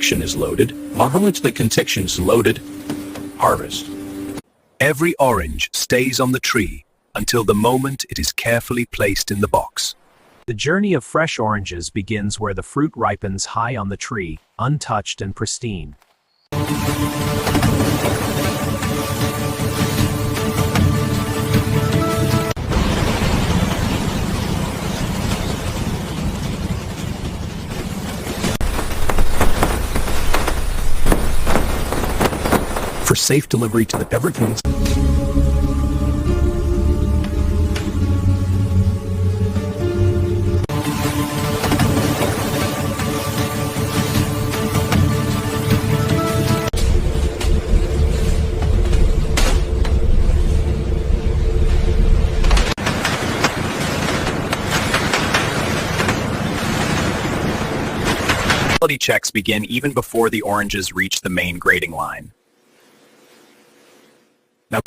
confection is loaded, once the confection is loaded, harvest. Every orange stays on the tree until the moment it is carefully placed in the box. The journey of fresh oranges begins where the fruit ripens high on the tree, untouched and pristine. For safe delivery to the Everglades. Quality checks begin even before the oranges reach the main grading line. Now